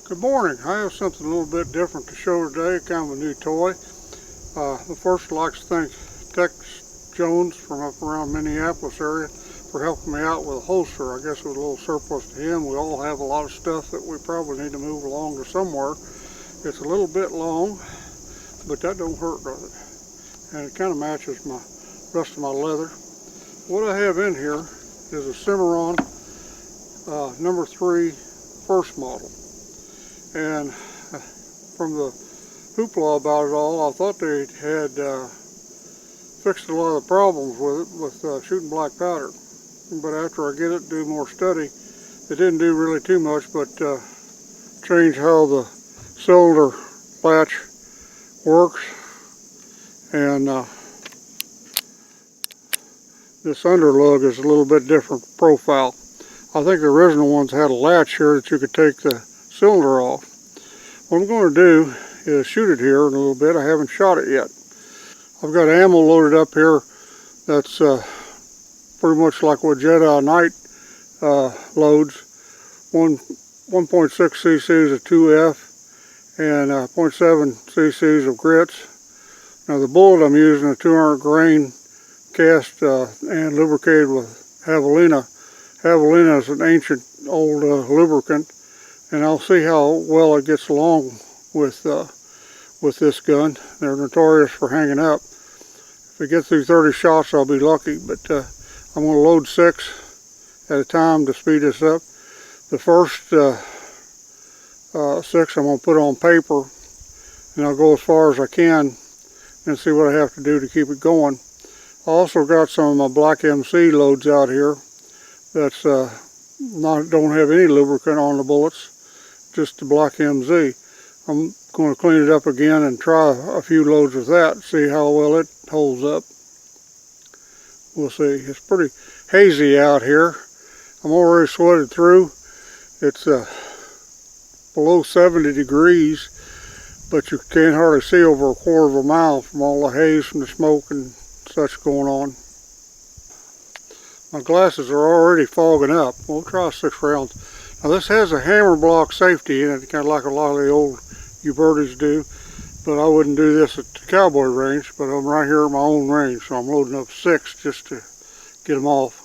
Good morning. I have something a little bit different to show today, kind of a new toy. First, I'd like to thank Tex Jones from up around Minneapolis area for helping me out with a holster. I guess it was a little surplus to him. We all have a lot of stuff that we probably need to move along to somewhere. It's a little bit long, but that don't hurt, does it? And it kind of matches my rest of my leather. What I have in here is a Cimarron number 3 first model. And from the hoopla about it all, I thought they had fixed a lot of the problems with it, with shooting black powder. But after I get it, do more study, it didn't do really too much, but change how the cylinder latch works. And this underlug is a little bit different profile. I think the original ones had a latch here that you could take the cylinder off. What I'm going to do is shoot it here in a little bit. I haven't shot it yet. I've got ammo loaded up here that's pretty much like what Jedi Knight loads. 1.6 cc's of 2F and 0.7 cc's of grits. Now the bullet I'm using is 200 grain cast and lubricated with javelina. Javelina is an ancient old lubricant, and I'll see how well it gets along with this gun. They're notorious for hanging up. If I get through 30 shots, I'll be lucky, but I'm going to load 6 at a time to speed this up. The first 6 I'm going to put on paper, and I'll go as far as I can and see what I have to do to keep it going. I also got some of my BlackMZ loads out here that's don't have any lubricant on the bullets, just the BlackMZ. I'm going to clean it up again and try a few loads with that, see how well it holds up. We'll see. It's pretty hazy out here. I'm already sweated through. It's below 70 degrees, but you can't hardly see over a quarter of a mile from all the haze from the smoke and such going on. My glasses are already fogging up. We'll try 6 rounds. Now this has a hammer block safety in it, kind of like a lot of the old U-birdies do, but I wouldn't do this at the Cowboy range, but I'm right here at my own range, so I'm loading up 6 just to get them off.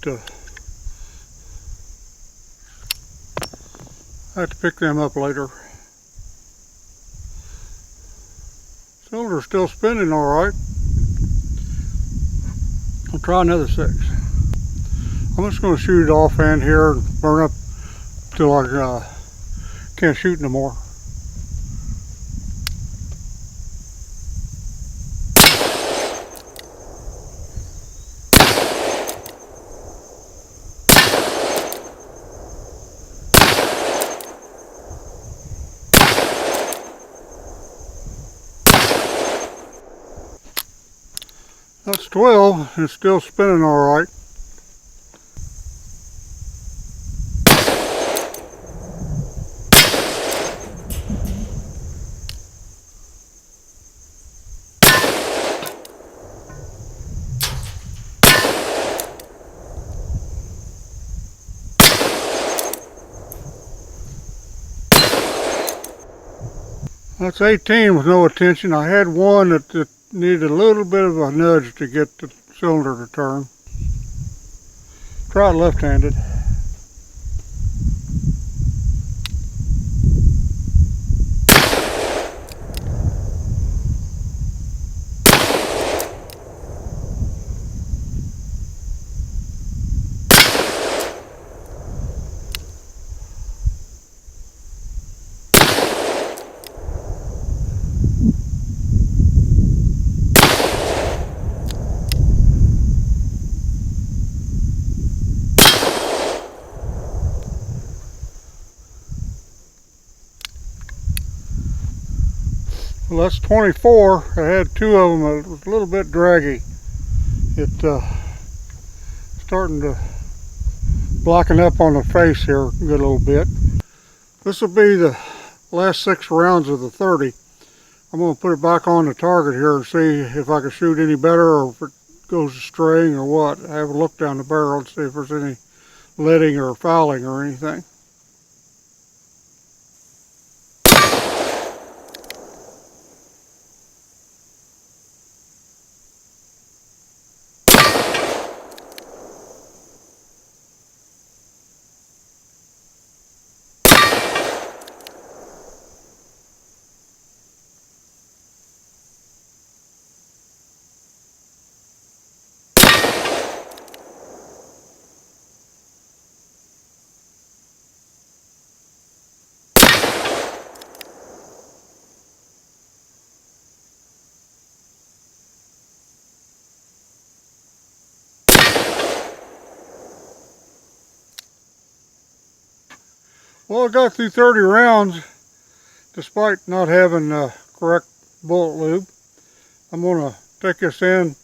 But I have to pick them up later. Cylinder's still spinning all right. I'll try another 6. I'm just going to shoot it offhand here and burn up till I can't shoot no more. That's 12, and it's still spinning all right. That's 18 with no attention. I had one that needed a little bit of a nudge to get the cylinder to turn. Try it left-handed. Well, that's 24. I had 2 of them. It was a little bit draggy. It starting to blacken up on the face here a good little bit. This will be the last 6 rounds of the 30. I'm going to put it back on the target here and see if I can shoot any better or if it goes straying or what. I have a look down the barrel and see if there's any leading or fouling or anything. Well, I got through 30 rounds despite not having correct bullet lube. I'm going to take this in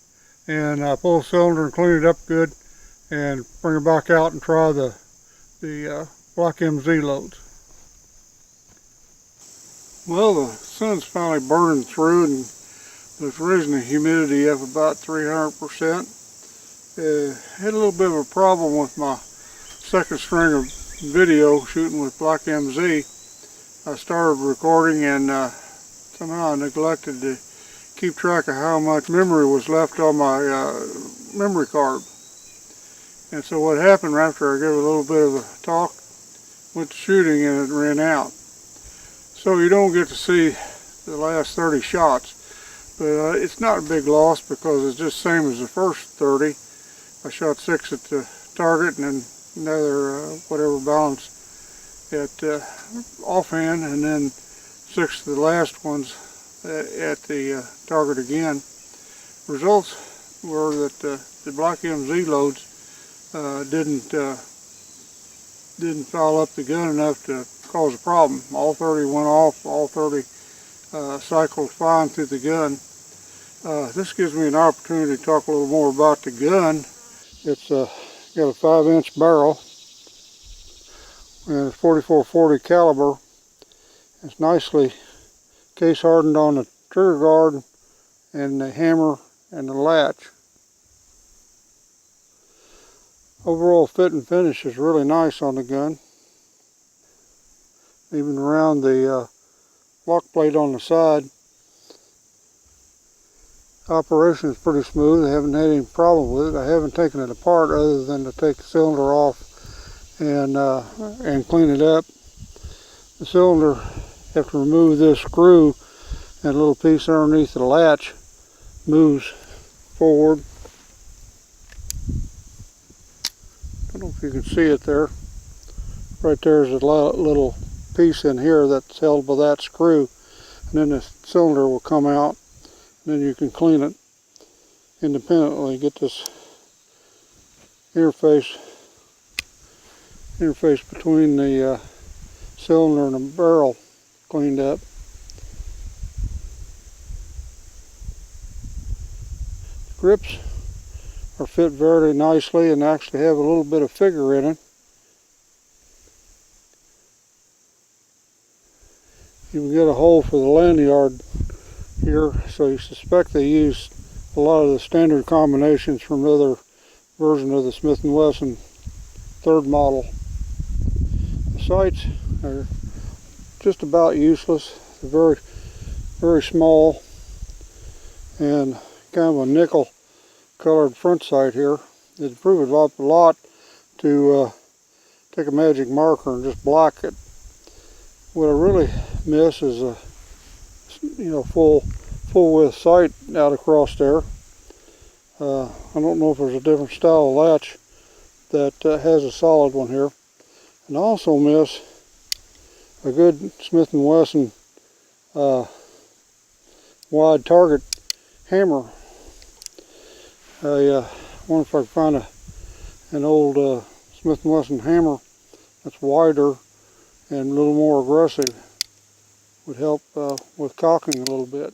and pull the cylinder and clean it up good and bring it back out and try the BlackMZ loads. Well, the sun's finally burning through and there's raising the humidity up about 300%. Had a little bit of a problem with my second string of video shooting with BlackMZ. I started recording and somehow I neglected to keep track of how much memory was left on my memory card. And so what happened after I gave a little bit of a talk, went to shooting and it ran out. So you don't get to see the last 30 shots. But it's not a big loss because it's just the same as the first 30. I shot 6 at the target and then another whatever balance at offhand, and then 6 of the last ones at the target again. Results were that the BlackMZ loads didn't foul up the gun enough to cause a problem. All 30 went off, all 30 cycled fine through the gun. This gives me an opportunity to talk a little more about the gun. It's got a 5-inch barrel and a 44-40 caliber. It's nicely case hardened on the trigger guard and the hammer and the latch. Overall fit and finish is really nice on the gun. Even around the lock plate on the side. Operation is pretty smooth. I haven't had any problem with it. I haven't taken it apart other than to take the cylinder off and clean it up. The cylinder, you have to remove this screw and a little piece underneath the latch moves forward. I don't know if you can see it there. Right there's a little piece in here that's held by that screw, and then the cylinder will come out. Then you can clean it independently. Get this interface between the cylinder and the barrel cleaned up. The grips are fit very nicely and actually have a little bit of figure in it. You can get a hole for the lanyard here, so you suspect they used a lot of the standard combinations from the other version of the Smith & Wesson 3rd model. The sights are just about useless. They're very, very small and kind of a nickel colored front sight here. It'd improve it a lot to take a magic marker and just block it. What I really miss is a full width sight out across there. I don't know if there's a different style of latch that has a solid one here. And I also miss a good Smith & Wesson wide target hammer. I wonder if I can find an old Smith & Wesson hammer that's wider and a little more aggressive would help with caulking a little bit.